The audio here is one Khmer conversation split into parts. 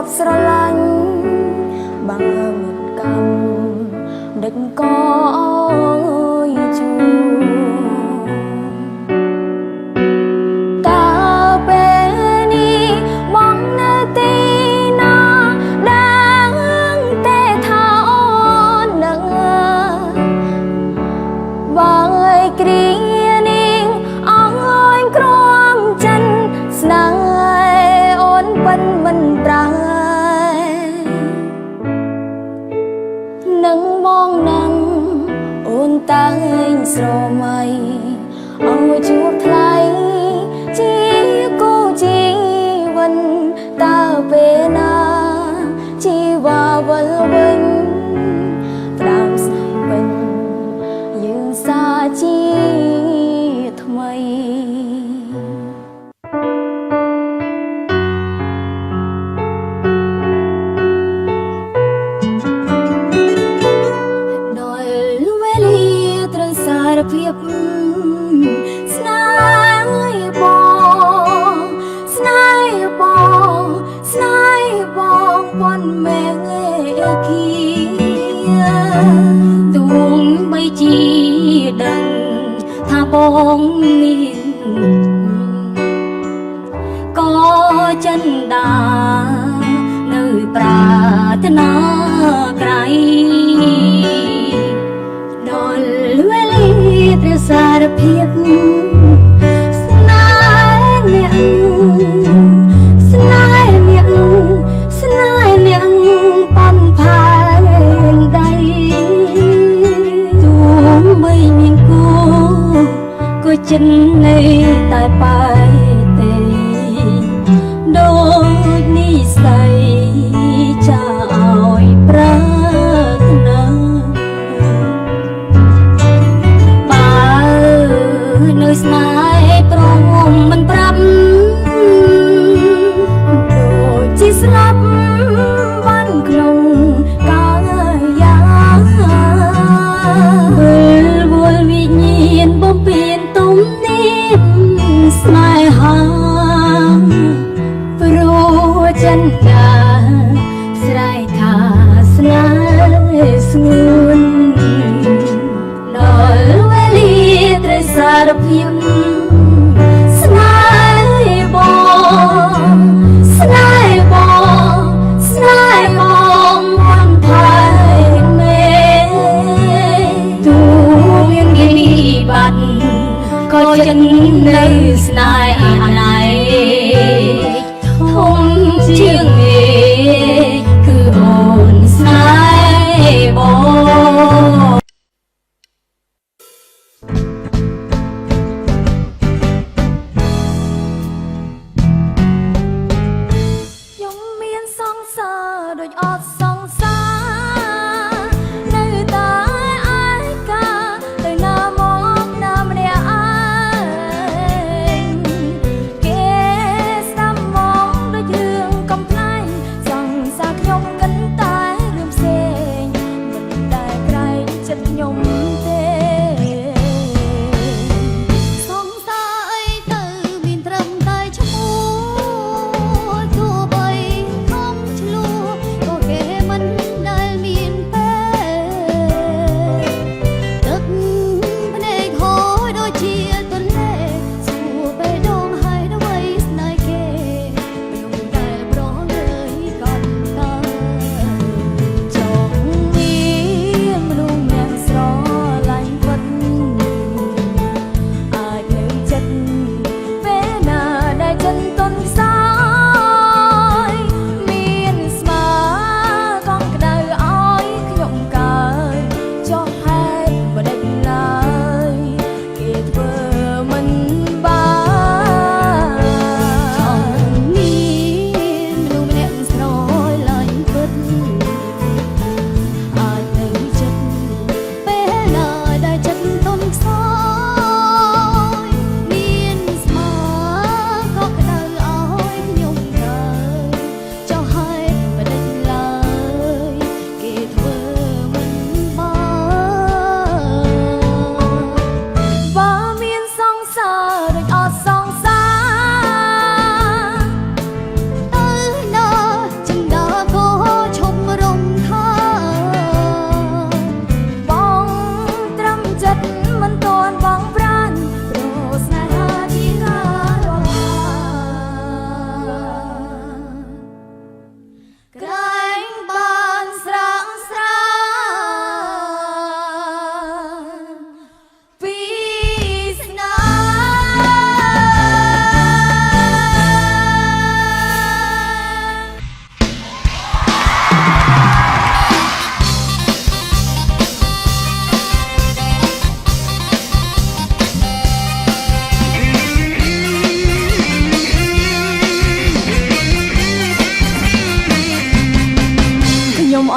ប់ស្រឡាញ់បើមានកម្មដឹកក៏អើយជួតើពេលនេះបងនៅទីណាដឹងទេថាអូននឹងបើឲ្យគ្រានេះអងអើយក្រំចិនស្នេហ៍អូនបិណ្ឌមិនប្រែនឹងបងនឹងអូនតែងស្រមៃឲ្យជួបថ្លៃជាគូជីវិនតើពេលណាជីវាវិលវិញផ្ដើមស្នេហ៍វិញយើងសាជាថ្មីភាពស្នេហ៍បងស្នេហ៍បងស្នេហ៍បងប៉ុនមេឃីទូងបីជាដឹងថាបងមានក៏ចិនដានៅប្រាថ្នាក្រៃដល់វេលាព្រះសារភាពស្នេហ៍អ្នកស្នេហ៍អ្នកស្នេហ៍អ្នកប៉ុនផែនដីទូបីមានគូក៏ចិននៅតែបែទេដូចនិស័យចាឲ្យប្រាថ្នានៅស្នេហ៍ព្រមមិនប្រាប់ដូចជាស្លាប់បានក្នុងកាយាវល់វិញ្ញាណបំពេញទុំនេះស្នេហាព្រោះចិនដាស្រ័យថាស្នេហ៍ស្ងួនដល់វេលាត្រូវសារភាពស្នេហ៍បងស្នេហ៍បងស្នេហ៍បងមិនផែនមេទូមានគីបាត់ក៏ចិននៅស្នេហ៍ណៃធំជាងគឺអូនស្នេហ៍បងដូចអត់សង្សារនៅតែឯកាទៅណាមកណាម្នាក់ឯងគេស្ដាប់មកដូចរឿងកំ ប្លែង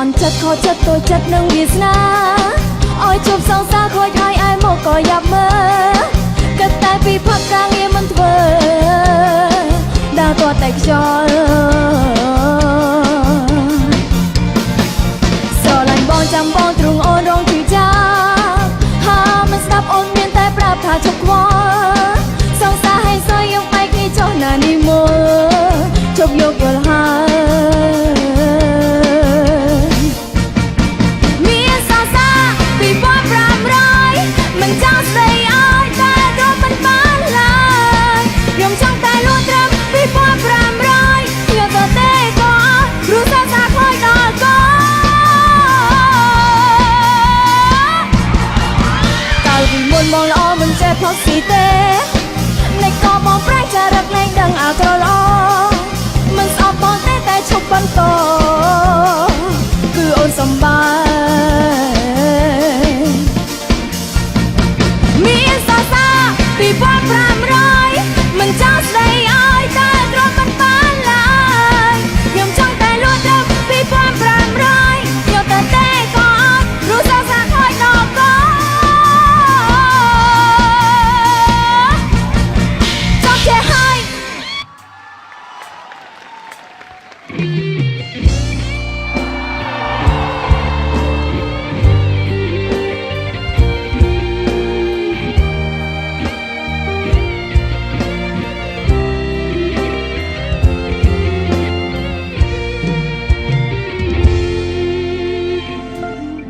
ន់ចិត្តខកចិត្តតូចចិត្តនឹងវាសនាអោយជប់សងសាខូចហើយឯមកក៏យ៉ាប់មើលគិតតែពីផឹកការងារមិនធ្វើដើរទាត់តែខ្យល់ស្រឡាញ់បងចាំបងទ្រង់អូនរងជឿចាហាមិនស្ដាប់អូនមានតែប្រាប់ថាជប់ខ្វល់សងសាឲ្យសយយកបែកគ្នាចុះណានេះមើលជប់យកយល់ហើយមានសងសា2500មិនចង់ស្ដីអើយតែរត់មិនបានឡើយខ្ញុំចង់តែលួចត្រឹម2500យកទៅទេក៏អត់ព្រោះសងសាខ្លោចដល់កកាលពីមុនមកល្អមិនចេះផុសស៊ីទេនៃក៏បងប្រែងចារឹកលែងដឹងអាក្រល្អមិនស្អប់បងទេតែឈប់បន្តគឺអូនសំបាយមានសរសើរ2500មិនចង់ស្ដីអើយតែទ្រាំមិនបានឡើយខ្ញុំចង់តែលួចត្រឹម2500យកទៅទេក៏អត់ព្រោះសងសាខូចដល់កចង់ចេះហើយ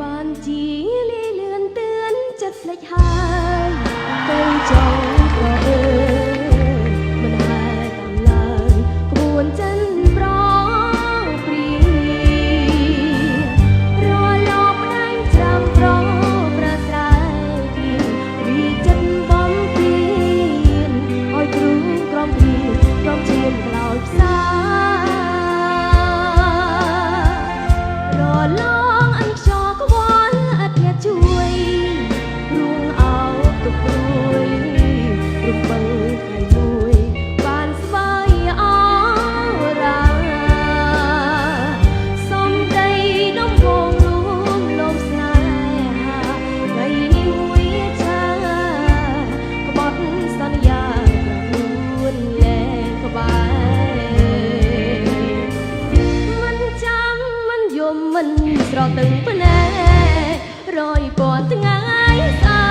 បានជាលាលឿនទឿនចិត្តភ្លេចហើយទៅចង់ក៏មិនហើយតាមឡើយក្បួនចិនប្រព្រីរលប់ដែងច្រាំប្រប្រស្រ័យពីចិត្តបំពេញឲ្យគ្រូក្រំពីក្រំជាក្លោចផ្សារលងអញខ្យល់ក្បល់អត់អ្នកជួយរួងអោបទុកព្រួយរំពឹងថ្ងៃមួយបានស្វាយអរាសំដីដំបងរួមលំស្នេហាថ្ងៃនេះមួយចាក្បត់សន្យាប្រខ្លួនលែងក្បែរមិនចាំមិនយំមិនស្រទឹងភ្នែករយពាន់ថ្ងៃស្អែ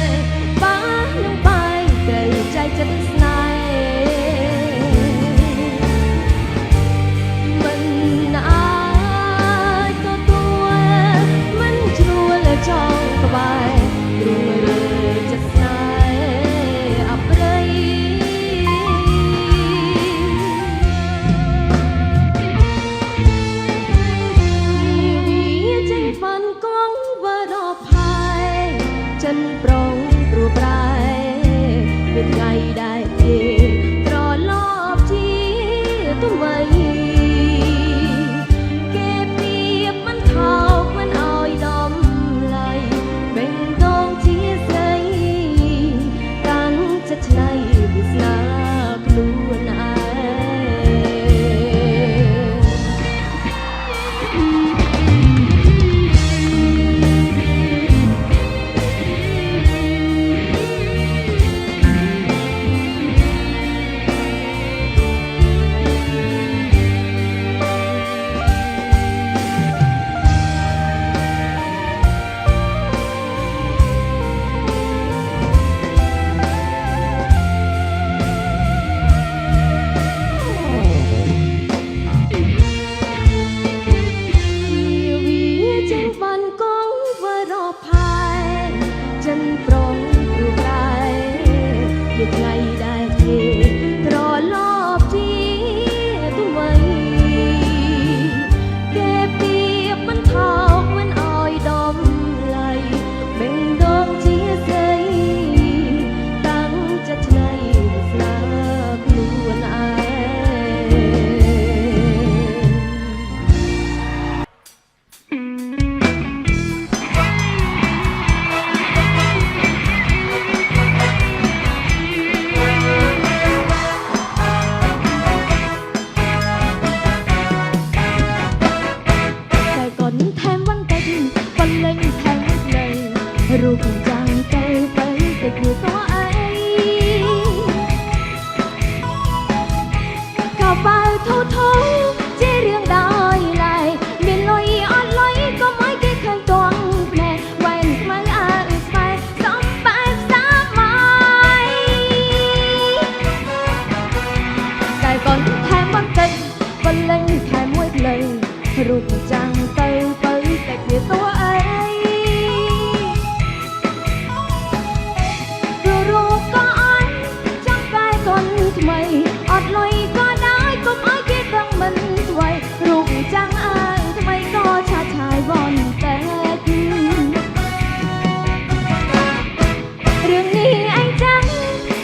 កបាននឹងបាយត្រូវចែកចិត្តស្នេហ៍មិនអាចទទួលមិនជ្រួលចង់ក្បែររួចរើចិត្តស្នេហ៍អប្រិយវាចេញផាន់កងវរផាយចិនប្រងព្រោះប្រែពេលថ្ងៃដែលគេត្រឡប់ជាថ្មីគេព្រៀបមិនថោកមិនឲ្យដំឡៃបេងដងជាស្រីកាន់ចិត្តឆ្នៃវាសនាខ្លួនឯង រូបចាំងទៅទៅតែគួរក៏អីក៏បើធូរធូរជារឿងដោយឡែកមានលុយអត់លុយក៏មិនគេឃើញតងភ្នែកវ៉ែនខ្មៅអើស្បែកសំបែបសាបាយតែកូនថែមបន្តិចបលិញថែមមួយភ្លឺរូបចាំងទៅទៅតែគួរក៏អីថ្មីអត់លុយក៏ដោយកុំឲ្យគេដឹងមិនស្វ័យរូបចាំងអើថ្មីក៏ឆាតឆាយវ៉នតែរឿងនេះអញចឹង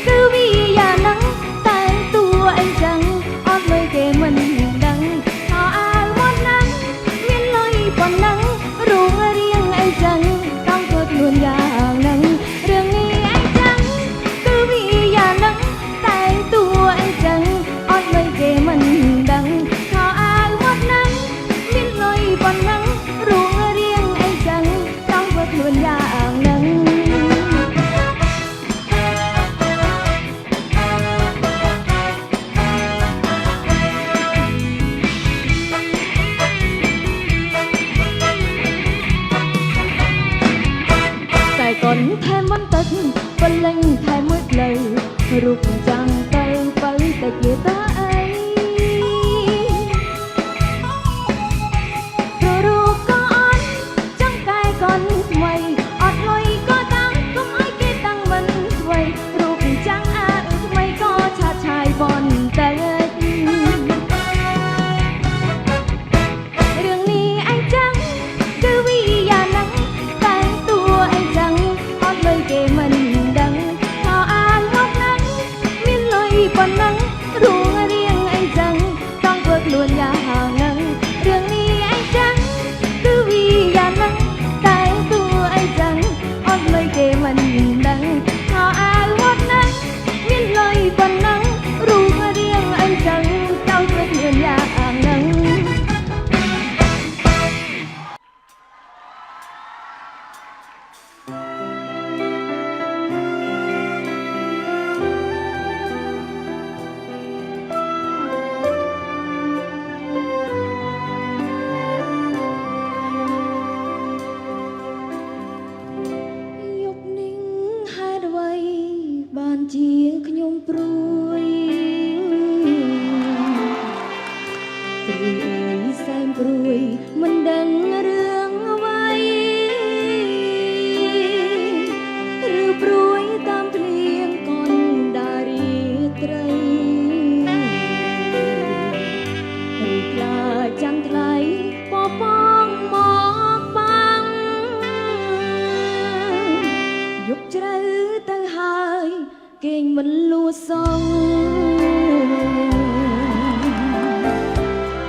គឺវាយ៉ាងហ្នឹងតែតួអញចឹងអត់លុយគេមិនដឹងខោអាវវ៉នហ្នឹងមានលុយប៉ុណ្ណឹងរូបរាងអញចឹងต้องធ្វើខ្លួនយ៉ាងហ្នឹងរឿងនេះអញចឹងគឺវាយ៉ាងហ្នឹងតែតួអីចឹងអត់លុយគេមិនដឹងខោអាវវត្តហ្នឹងមានលុយប៉ុណ្ណឹងរូបរាងអីចឹងต้องធ្វើខ្លួនយ៉ាងហ្នឹងតែកូនថែមបន្តិចបលិញថែមមួយផ្លូវរូបចាំងទៅទៅតែគេតើអីរូបក៏អត់ចាំងកាយកូនថ្មីអត់លុយក៏តាំងកុំឲ្យគេតាំងមិនស្វ័យរូបចាំងអើថ្មីក៏ឆាតឆាយបនតែរឿងនេះអញចឹងគឺវាយ៉ាងហ្នឹងតែតួអញចឹងអត់លុយគេមិនដឹងប៉ុណ្ណឹងរូបរាងអីចឹងต้องធ្វើខ្លួនយ៉ាងហ្នឹងរឿងនេះអីចឹងគឺវាយ៉ាងហ្នឹងតែតួអីចឹងអត់លុយគេមិនដឹងខោអាវវត្តហ្នឹងមានលុយប៉ុណ្ណឹងរូបរាងអីចឹងต้องធ្វើខ្លួនយ៉ាងហ្នឹងជាខ្ញុំព្រួយព្រួយអើយសែនព្រួយមិនដឹងរឿងអ្វីឬព្រួយតាមភ្លៀងកូនដារីត្រីឬខ្លាចចាំថ្លៃពបងមកបាំងយកជ្រៅទៅហើយគេងមិនលួសង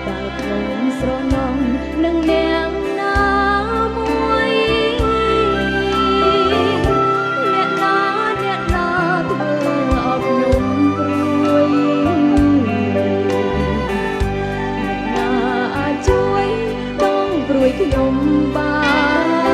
តើខ្ញុំស្រណងនឹងអ្នកណាមួយអ្នកណាធ្វើអោខ្ញុំព្រួយអ្នកណាអាចជួយបងព្រួយខ្ញុំបាន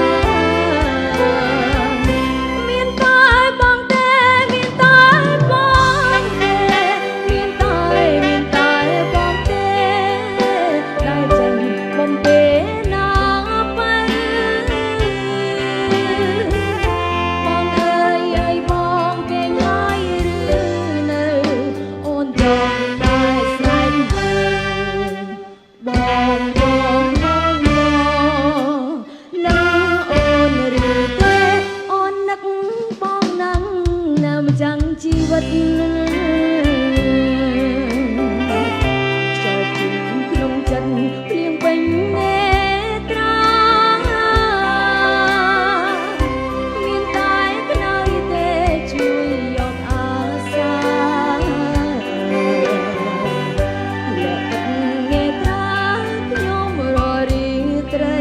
ជីវិតចូលក្នុងចិត្តភ្លៀងពេញនេត្រាមានតែក្នើយទេជួយយកអាសាលាក់នេត្រាខ្ញុំររីត្រី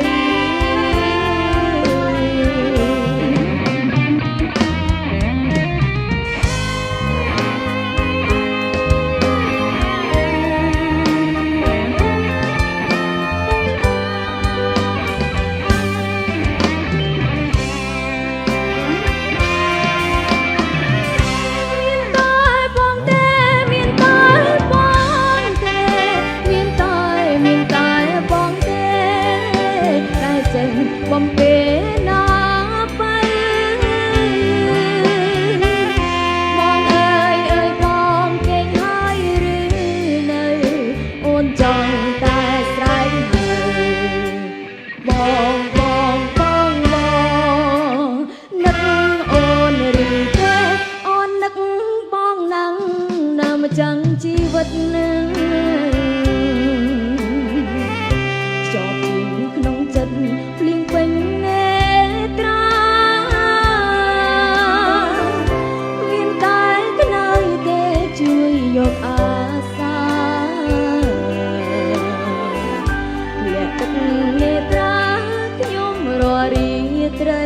ខ จังชีวิตនឹងចប់ជាងក្នុងចិត្តភ្លៀងពេញនេត្រាមានតែក្នើយទេជួយយកអាសាលាក់ទឹកនេត្រាខ្ញុំរាល់រាត្រី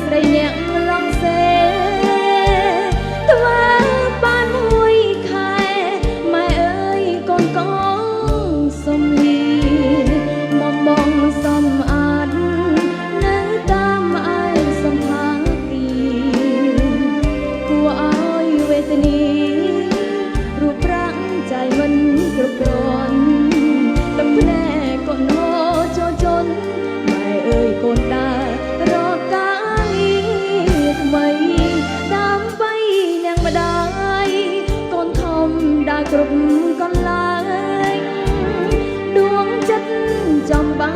ស្រីអ្នកឡងសេធ្វើបានមួយខែម៉ែអើយកូនកងសុំលីមកបងសំអាតនៅតាមឯសំខាងទីគួរឲ្យវេទនីរូបប្រាក់ใจមិនគ្រប់គ្រាន់ទឹកភ្នែកកូនហូរចូលជន់ម៉ែអើយកូនដើររកកាដើម្បីនាងម្ដាយកូនធំដើរគ្រប់កន្លែងដួងចិត្តចំបា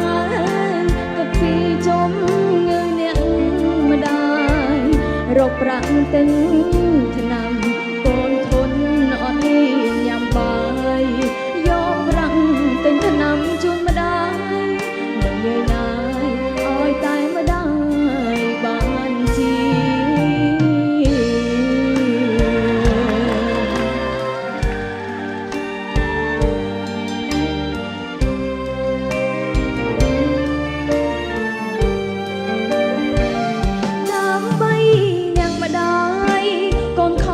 នគិតពីជុំងើនាងម្ដាយរកប្រាក់ទិញថ្នាំកូនធន់អត់ហ៊ានញ៉ាំបាយយកប្រាក់ទិញថ្នាំជូនម្ដាយមិនយល់ណាយឲ្យតែម្ដាយបានជីកូនខ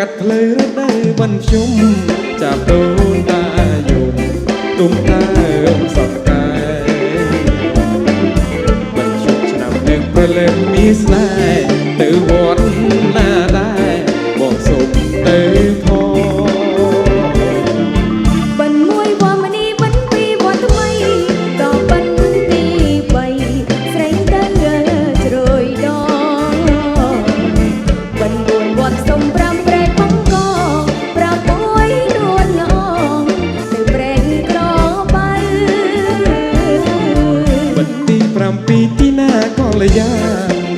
កាត់ផ្លូវរដូវបិណ្ឌខ្ញុំចាប់ដូនតាយំទុំតាសក់កាយបិណ្ឌខ្ញុំឆ្នាំនឹងប្រលឹមមានស្នេហ៍ទៅវត្តណាដែរបងសុំទៅផងបិណ្ឌមួយវត្តមនីបិណ្ឌពីរវត្តថ្មីក៏បិណ្ឌទី3ស្រីទៅជ្រោយដងបិណ្ឌ4វត្តសុំ5ព្រែកបងក6នួនឡងទៅព្រែកក្របៅបិណ្ឌទី7ទីណាកល្យា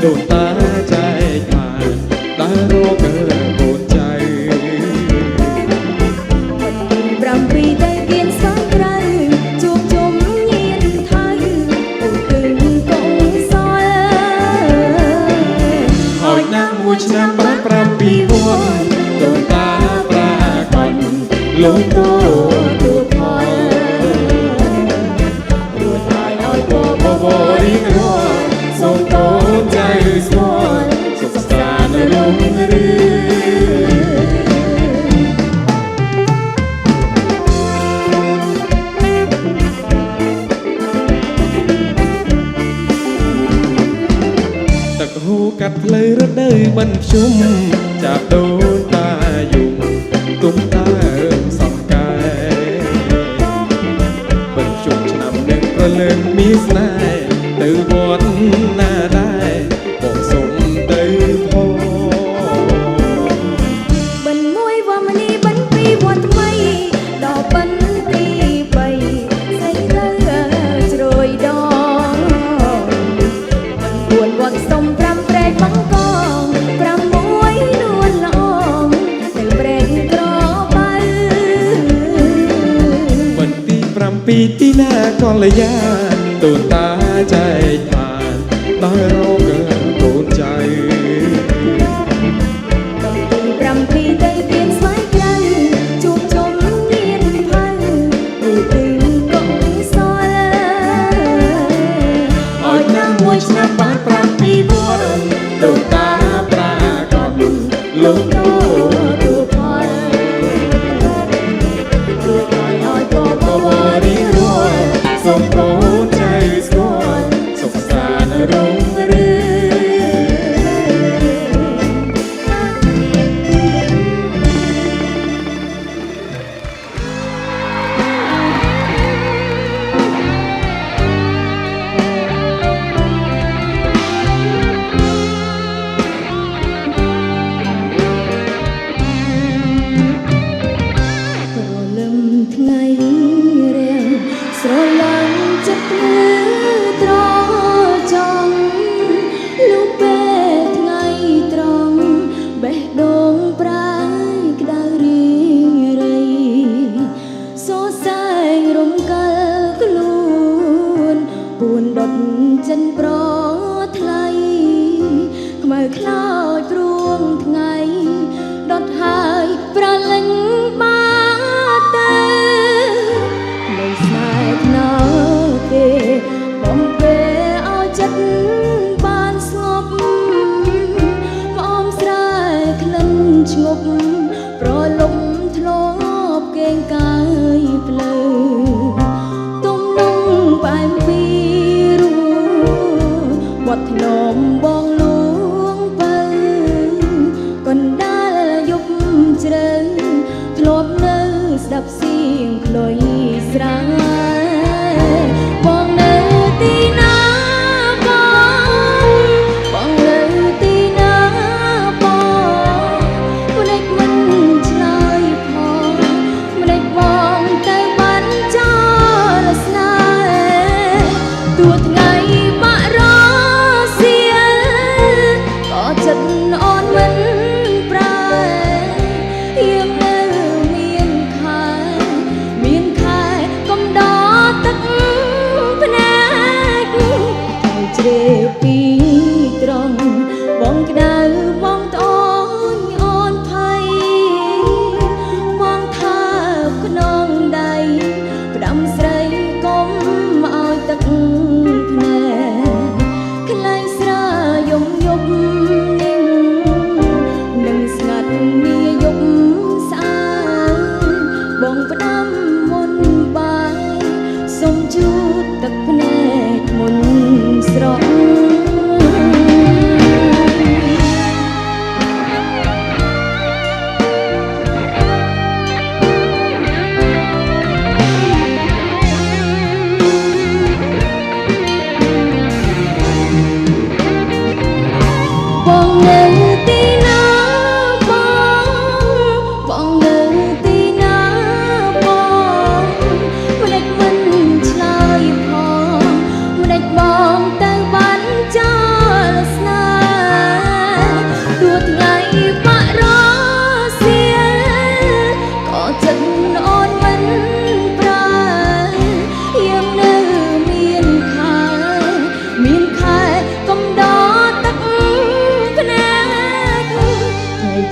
ដូនតាចែកខានដើររកកូនចៅ7ទៅគៀនសងក្រៅជួបជុំញៀនថៅពុំគឹងកងសល់ហើយណាមួយឆ្នាំបាន7វត្តដូនតាប្រាកដលោកតូទូផលរួចហើយឲ្យបបរីករាយសូមកូនចៅស្គាល់សុខសាន្តរុងរឿងទឹកហូរកាត់ផ្លូវរដូវបិណ្ឌខ្ញុំចាប់ដូនតាយំទុំតាសក់កាយបិណ្ឌខ្ញុំឆ្នាំនឹងប្រលឹងមានស្នេហ៍ទៅវត្តណាដែរបងសុំទៅផងបិណ្ឌមួយវត្តមនីបិណ្ឌពីរវត្តថ្មីដល់បិណ្ឌទី3ស្រីទៅជ្រោយដងបិណ្ឌ4វត្តសុំ5ព្រែកបងក6នួនឡងទៅព្រែកក្របៅបិណ្ឌទី7ទីណាកល្យាដូនតាចែកខានដើររកកូនចៅ7ទៅគៀនស្វាយក្រៅជួបជុំញៀនផៅពុំគឹងកងសល់ឲ្យណាមួយឆ្នាំបាន7វត្តដូនតាប្រាកដលោកតូទូផលរួចឲ្យបបរីករាយសូមកូនចៅស្គាល់សុខសាន្តរុងរឿងព្រលឹមថ្ងៃរាំងស្រឡាញ់ចិត្តភ្លឺត្រចង់លុបពេលថ្ងៃត្រង់បេះដូងប្រាយក្តៅរីរៃសរសែងរំកិលខ្លួនពួនដុតចិនប្រថ្លៃខ្មៅខ្លោចព្រួងថ្ងៃដុតហើយប្រលឹងបានទៅមិនស្នេហ៍ខ្នើទេបំពេលឲ្យចិត្តបានស្ងប់ផ្អមស្រែក្លិនឈ្ងប់ប្រលំធ្លាប់កេងកាយផ្លូវទុំនំផ្អែមពីរួវត្តធ្នមបងលួងបើកណ្ដាលយប់ជ្រៅធ្លាប់នៅស្ដាប់សៀងខ្លុយស្រែបងនៅទីណាបងនៅទីណាបងភ្លេចម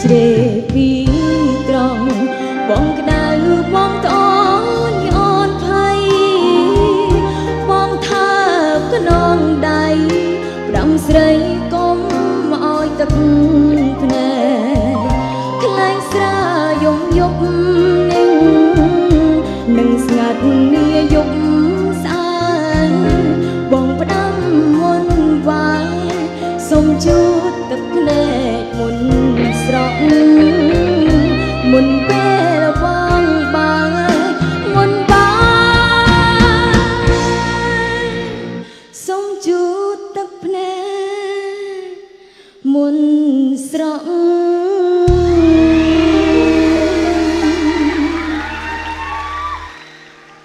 ជ្រេពីត្រង់បងក្តៅបងតនញអនភ័យបងថាខ្នងដៃផ្ដាំស្រីកុំឲ្យទឹកភ្នែកខ្លែងស្រាយំយប់នឹងស្ងាត់នាយប់ស្អាតបងផ្ដាំមុនវាយសុំជូតទឹកភ្នែកមុនស្រក់មុនពេលបងបាយមុនបាយសុំជូតទឹកភ្នែកមុនស្រក់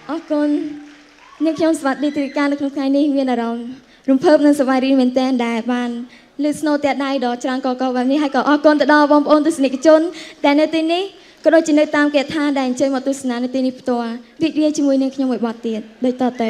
អរគុណអ្នកខ្ញុំស្វាគមន៍ទីការនៅក្នុងថ្ងៃនេះមានអារម្មណ៍រំភើបនិងសប្បាយរីកមែនទែនដែលបានលើស្នូតតែដៃដ៏ច្រើនកកបែបនេះហើយក៏អរគុណទៅដល់បងប្អូនទស្សនិកជនដែលនៅទីនេះក៏ដូចជានៅតាមគេថាដែលអញ្ជើញមកទស្សនានៅទីនេះផ្ទាល់រីករាយជាមួយនឹងខ្ញុំមួយបទទៀតដូចតទៅ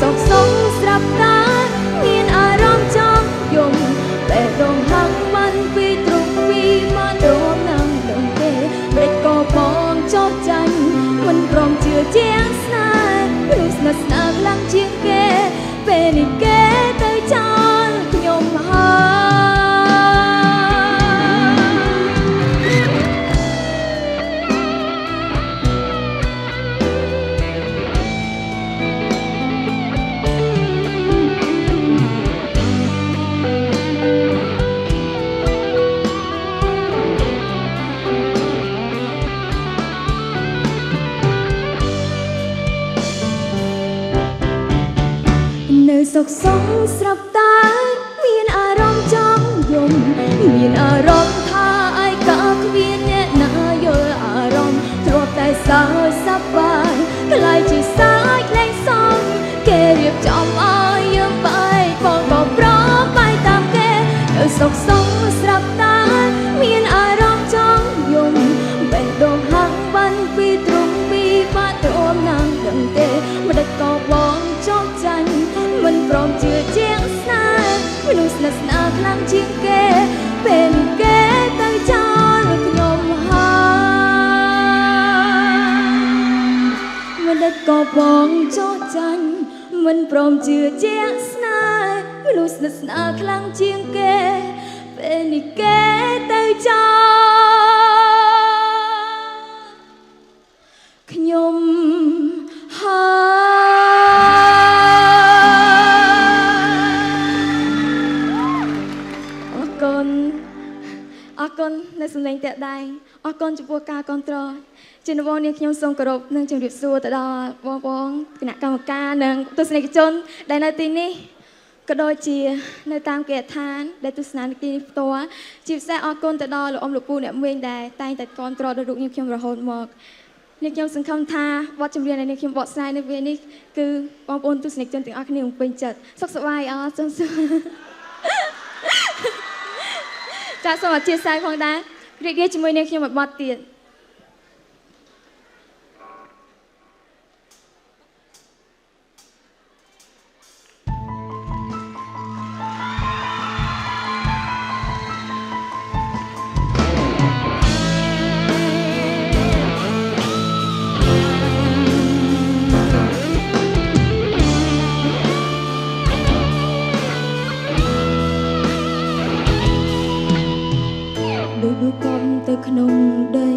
សុខសងស្រាប់តាមានអារម្មណ៍ ខសងស្រាប់តែមានអារម្មណ៍ចង់យំមានអារម្មណ៍ថាឯកាគ្មានអ្នកណាយល់អារម្មណ៍ធ្លាប់តែសើចសប្បាយក្លាយជាសាច់លែងសមគេរៀបចំឲ្យយើងបែកបងក៏ប្របែកតាមគេនៅសុខសងស្រាប់តែមានអារម្មណ៍ចង់យំបេះដូងហាំងបានពីទ្រង់ពីបាត់ទ្រាំណាស់ដឹងទេមិនដេចក៏បងចោកចាញ់មិនព្រមជឿជាងស្នេហ៍មនុស្សស្និទ្ធស្នាលខ្លាំងជាងគេពេលគេទៅចោលខ្ញុំហើយមិនដេចក៏បងចោកចាញ់មិនព្រមជឿជាងស្នេហ៍មនុស្សស្និទ្ធស្នាលខ្លាំងជាងគេពេលនេះគេទៅចោលខ្ញុំហើយអរគុណនៅសំឡេងតាក់ដែងអរគុណចំពោះការគ្រប់គ្រងជានវនេះខ្ញុំសូមគោរពនិងជម្រាបសួរទៅដល់បងគណៈកម្មការនិងទស្សនិកជនដែលនៅទីនេះក៏ដូចជានៅតាមគេដ្ឋានដែលទស្សនាទីនេះផ្ទាល់ជាពិសេសអរគុណទៅដល់លោកអ៊ំលោកពូអ្នកមេងដែលតែងតែគ្រប់គ្រងដល់រូបខ្ញុំរហូតមកនេះខ្ញុំសង្ឃឹមថាបទចម្រៀងដែលខ្ញុំបកស្រាយនៅពេលនេះគឺបងប្អូនទស្សនិកជនទាំងអស់គ្នាពេញចិត្តសុខសប្បាយអរសូមចាសសូមអធិស្ឋានផងដែររីករាយជាមួយនឹងខ្ញុំមួយបទទៀតក្នុងដី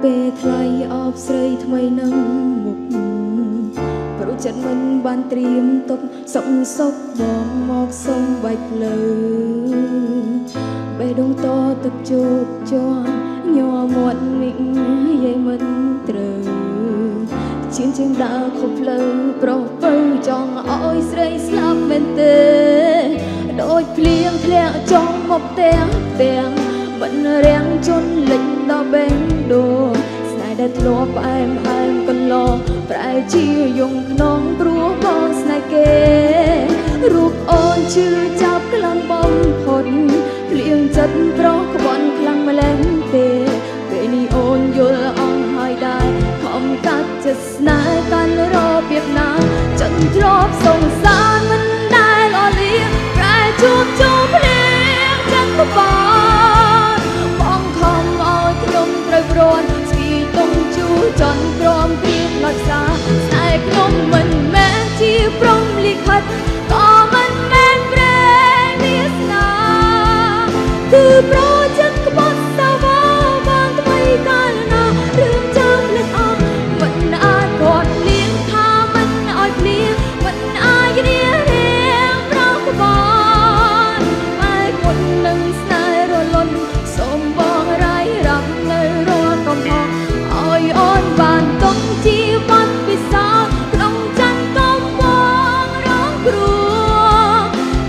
ពេលថ្លៃអបស្រីថ្មីនឹងមុខព្រោះចិត្តមិនបានត្រៀមទុកសុកបងមកសុំបាច់លើបេះដូងតទឹកជោគជាន់ញ័រមាត់មីងយាយមិនត្រូវជាងដើរខុសផ្លូវប្រុសបើចង់ឲ្យស្រីស្លាប់មែនទេដូចភ្លៀងធ្លាក់ចុះមកទាំងមិនរាំងជន់លិចដល់បេះដូងស្នេហ៍ដែលធ្លាប់ផ្អែមកន្លងប្រែជាយងខ្នងព្រោះបងស្នេហ៍គេរូបអូនឈឺចាប់ក្លំបំផុតភ្លៀងចិត្តប្រុសក្បន់ខ្លាំងម្លេះទេពេលនេះអូនយល់អស់ហើយដែរខំកាត់ចិត្តស្នេហ៍កាន់របៀបណាចិនទ្របសងសានមិនដែលអលីប្រែជួបជុំភ្លៀងចិត្តបងខំឲ្យខ្ញុំត្រូវព្រាន់ស្គីទុំជួចន់ព្រមព្រៀងលាត់សាស្នេហ៍ខ្ញុំមិនមែនជាព្រំលិខិតក៏មិនមែនព្រេងវាសនាគឺប្រចិត្តក្បត់សាវ៉ាបានថ្មីកាលណារឿងចាំលិចអស់មិនអាចគាត់លៀងថាមិនឲ្យភ្លៀងមិនអាចរៀងប្រកបបែកមុននឹងស្នេហ៍រលន់សូមបងរាយរាប់នៅរាល់កំហុសឲ្យអូនបានទុកជាបទពិសោធន៍ក្នុងច័ន្ទកំបងរងគ្រោះ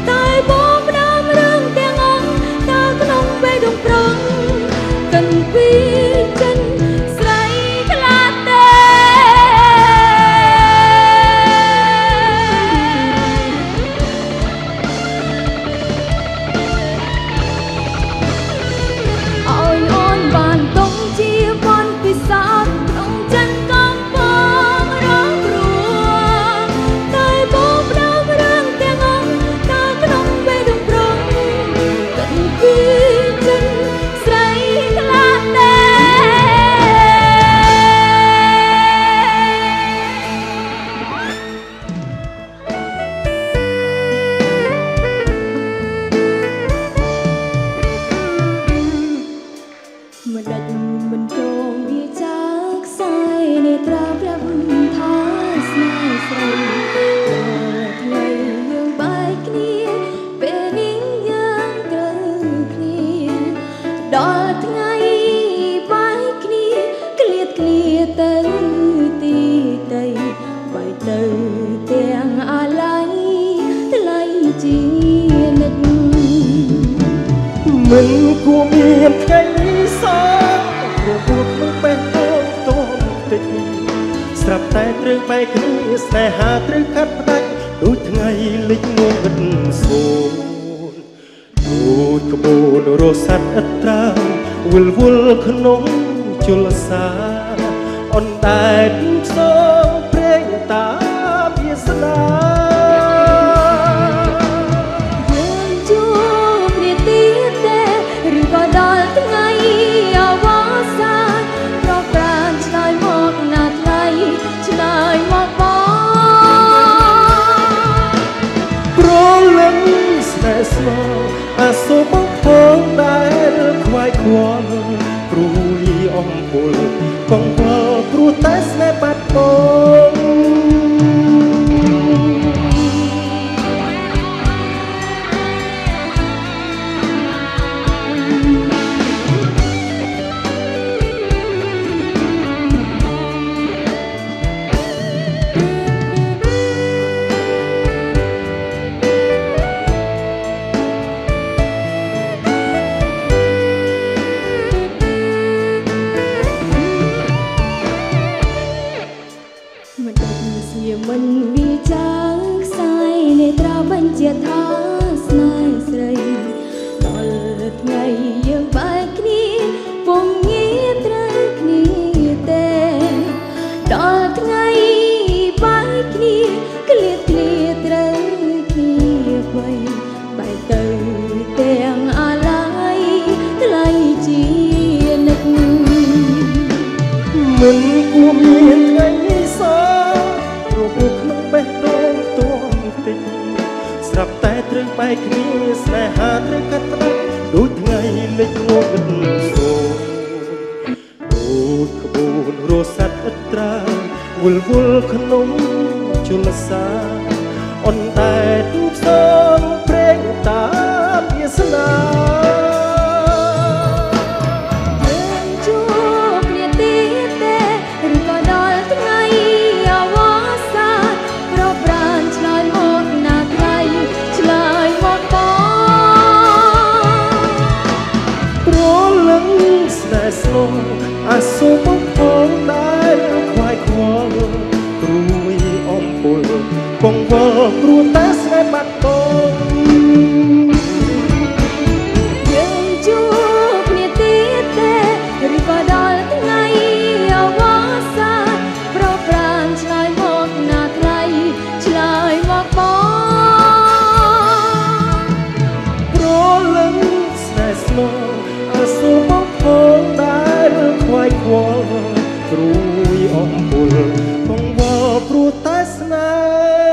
តែបងផ្ដាំរឿងទាំងអង្គតើក្នុងបេះដូងប្រងកិនពីចិនស្រីខ្លាទេឲ្យអូនបានទុកជាបនពិសោធន៍ក្នុងចិនកំបងរងគ្រោះតែបងផ្ដាំរឿងទាំងអង្គតើក្នុងបេះដូងប្រងកិនពីចិនស្រីខ្លាទេ មិនដាច់មិនព្រមវាចាខ្សែនេត្រាប្រាប់ថាស្នេហ៍ស្រីដល់ថ្ងៃយើងបែកគ្នាពេលនេះយើងត្រូវគ្នាដល់ថ្ងៃបែកគ្នាក្លៀតគ្នាទៅទីទៅបែកទៅទាំងអាឡ័យថ្លៃ មិនគួរមានថ្ងៃនេះសោះព្រោះពួកក្នុងបេះដូងតូចតិចស្រាប់តែត្រូវបែកគ្នាស្នេហាត្រូវកាត់ផ្ដាច់ដូចថ្ងៃលិចងងឹតសូនដូចក្បូនរសាត់ឥតត្រាវិលវល់ក្នុងជលសាអនដែតផ្សងព្រេងតាវាសនាយើងជួបគ្នាទៀតទេឬក៏ដល់ថ្ងៃអវសានប្រកប្រានឆ្លើយមកណាថ្លៃឆ្លើយមកបងព្រលឹងស្នេហ៍ស្មោះអាសូរបងផងដែលខ្វាយខ្វល់ព្រួយអំពុលកង្វល់ព្រោះតែស្នេហ៍បាត់បង់មិនវាចាងខ្សែនេត្រាបញ្ជាថាស្នេហ៍ស្រីដល់ថ្ងៃយើងបែកគ្នាពុំងាយត្រូវគ្នាទេដល់ថ្ងៃបែកគ្នាក្លៀតគ្នាត្រូវគ្នាបីបែកទៅទាំងអាឡ័យថ្លៃជានិច្ចមិនគួរមានថ្ងៃនេះសោះពួកក្នុងបេះដូងទួមតិចស្រាប់តែត្រូវបែកគ្នាស្នេហាត្រូវកាត់ផ្ដាច់ដូចថ្ងៃលិចងងឹតសូនដូចក្បូនរសាត់ឥតត្រាវិលវល់ក្នុងជលសាអនដែតផ្សងព្រេងតាវាសនាស្នូអាសូរបងផងដែលខ្វាយខ្វល់ព្រួយអំពុលកង្វល់ព្រោះតែស្នេហ៍បាត់បង់យើងជួបគ្នាទៀតទេឬក៏ដល់ថ្ងៃអវសានប្រកប្រានឆ្លើយមកណាថ្លៃឆ្លើយមកបងព្រលឹងស្នេហ៍ស្នូអាសូរបងផងដែលខ្វាយខ្វល់ព្រួយអំពុលកង្វល់ព្រោះតែស្នេហ៍